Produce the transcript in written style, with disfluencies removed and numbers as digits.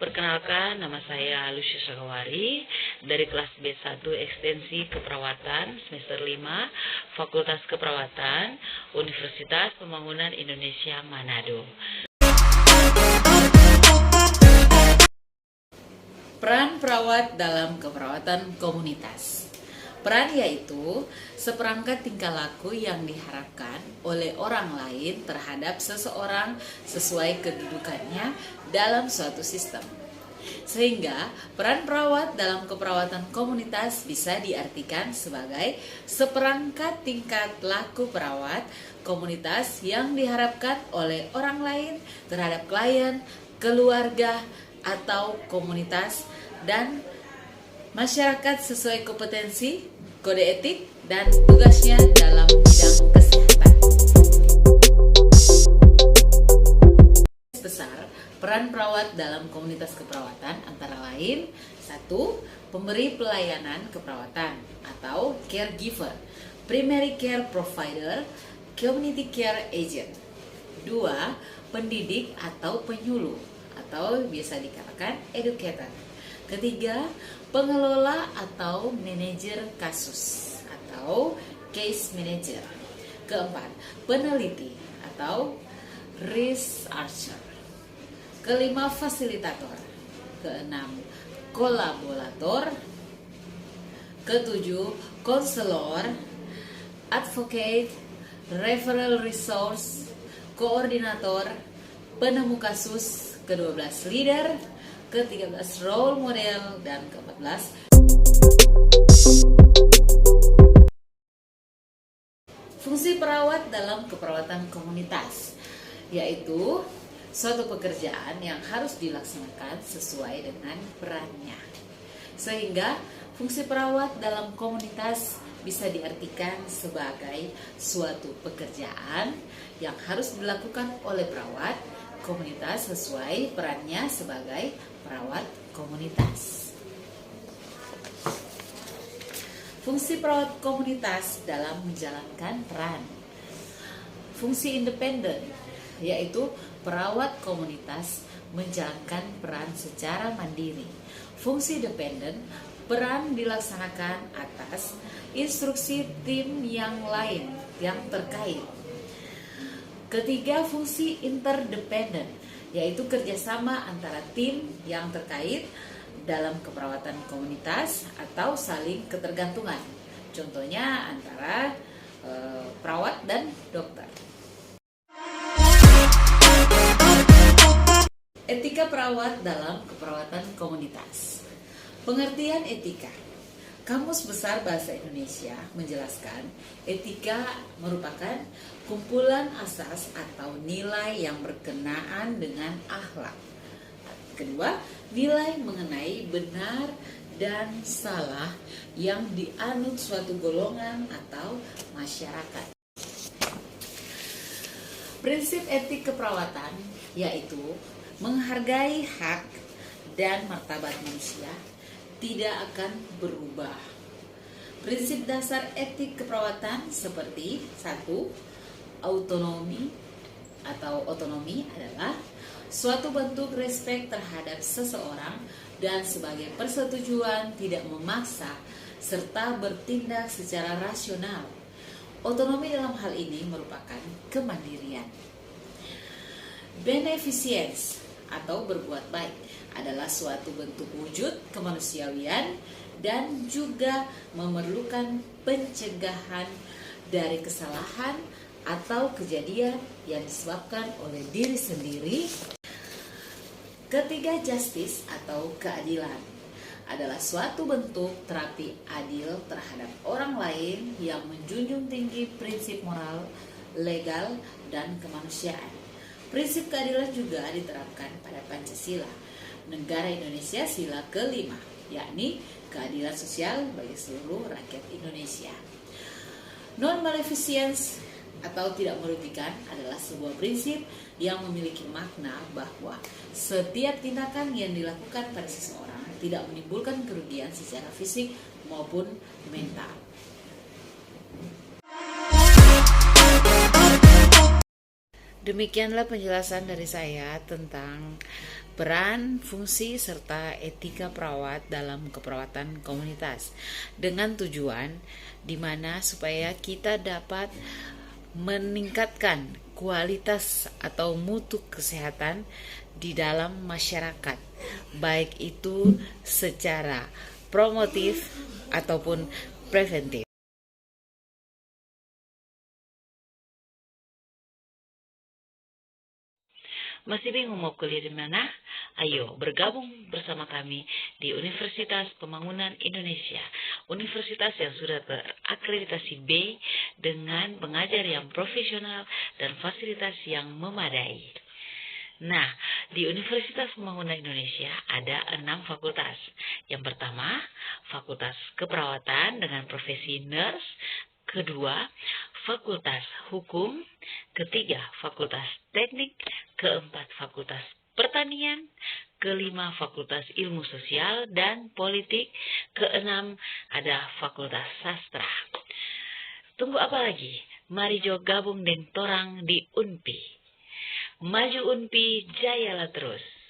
Perkenalkan, nama saya Lucia Sagawari dari kelas B1 Ekstensi Keperawatan semester 5 Fakultas Keperawatan Universitas Pembangunan Indonesia Manado. Peran perawat dalam keperawatan komunitas. Peran yaitu seperangkat tingkah laku yang diharapkan oleh orang lain terhadap seseorang sesuai kedudukannya dalam suatu sistem. Sehingga peran perawat dalam keperawatan komunitas bisa diartikan sebagai seperangkat tingkah laku perawat komunitas yang diharapkan oleh orang lain terhadap klien, keluarga, atau komunitas dan masyarakat sesuai kompetensi, kode etik, dan tugasnya dalam bidang kesehatan. Besar peran perawat dalam komunitas keperawatan antara lain: 1. Pemberi pelayanan keperawatan atau caregiver, primary care provider, community care agent. 2. Pendidik atau penyuluh atau biasa dikatakan educator. Ketiga, pengelola atau manajer kasus atau case manager. Keempat, peneliti atau researcher. Kelima, fasilitator. Keenam, kolaborator. Ketujuh, konselor, advocate, referral resource, koordinator, penemu kasus. Ke-12, leader. Ke-13, role model. Dan ke-14, fungsi perawat dalam keperawatan komunitas, yaitu suatu pekerjaan yang harus dilaksanakan sesuai dengan perannya. Sehingga fungsi perawat dalam komunitas bisa diartikan sebagai suatu pekerjaan yang harus dilakukan oleh perawat komunitas sesuai perannya sebagai perawat komunitas. Fungsi perawat komunitas dalam menjalankan peran. Fungsi independen, yaitu perawat komunitas menjalankan peran secara mandiri. Fungsi dependen, peran dilaksanakan atas instruksi tim yang lain yang terkait. Ketiga, fungsi interdependen, yaitu kerjasama antara tim yang terkait dalam keperawatan komunitas atau saling ketergantungan. Contohnya antara perawat dan dokter. Etika perawat dalam keperawatan komunitas. Pengertian etika. Kamus Besar Bahasa Indonesia menjelaskan etika merupakan kumpulan asas atau nilai yang berkenaan dengan akhlak. Kedua, nilai mengenai benar dan salah yang dianut suatu golongan atau masyarakat. Prinsip etik keperawatan yaitu menghargai hak dan martabat manusia tidak akan berubah. Prinsip dasar etik keperawatan seperti 1. Otonomi adalah suatu bentuk respek terhadap seseorang dan sebagai persetujuan tidak memaksa serta bertindak secara rasional. Otonomi dalam hal ini merupakan kemandirian. Beneficence atau berbuat baik adalah suatu bentuk wujud kemanusiawian dan juga memerlukan pencegahan dari kesalahan atau kejadian yang disebabkan oleh diri sendiri. Ketiga, justice atau keadilan adalah suatu bentuk terapi adil terhadap orang lain yang menjunjung tinggi prinsip moral, legal, dan kemanusiaan. Prinsip keadilan juga diterapkan pada Pancasila, Negara Indonesia Sila ke-5, yakni keadilan sosial bagi seluruh rakyat Indonesia. Non-maleficence atau tidak merugikan adalah sebuah prinsip yang memiliki makna bahwa setiap tindakan yang dilakukan pada seseorang tidak menimbulkan kerugian secara fisik maupun mental. Demikianlah penjelasan dari saya tentang peran, fungsi, serta etika perawat dalam keperawatan komunitas, dengan tujuan di mana supaya kita dapat meningkatkan kualitas atau mutu kesehatan di dalam masyarakat, baik itu secara promotif ataupun preventif. Masih bingung mau kuliah di mana? Ayo bergabung bersama kami di Universitas Pembangunan Indonesia. Universitas yang sudah terakreditasi B dengan pengajar yang profesional dan fasilitas yang memadai. Nah, di Universitas Pembangunan Indonesia ada 6 fakultas. Yang pertama, Fakultas Keperawatan dengan profesi nurse. Kedua, Fakultas Hukum. Ketiga, Fakultas Teknik. Keempat, Fakultas Pertanian. Kelima, Fakultas Ilmu Sosial dan Politik. Keenam, ada Fakultas Sastra. Tunggu apa lagi? Mari jo gabung dengan torang di UNPI. Maju UNPI, jayalah terus.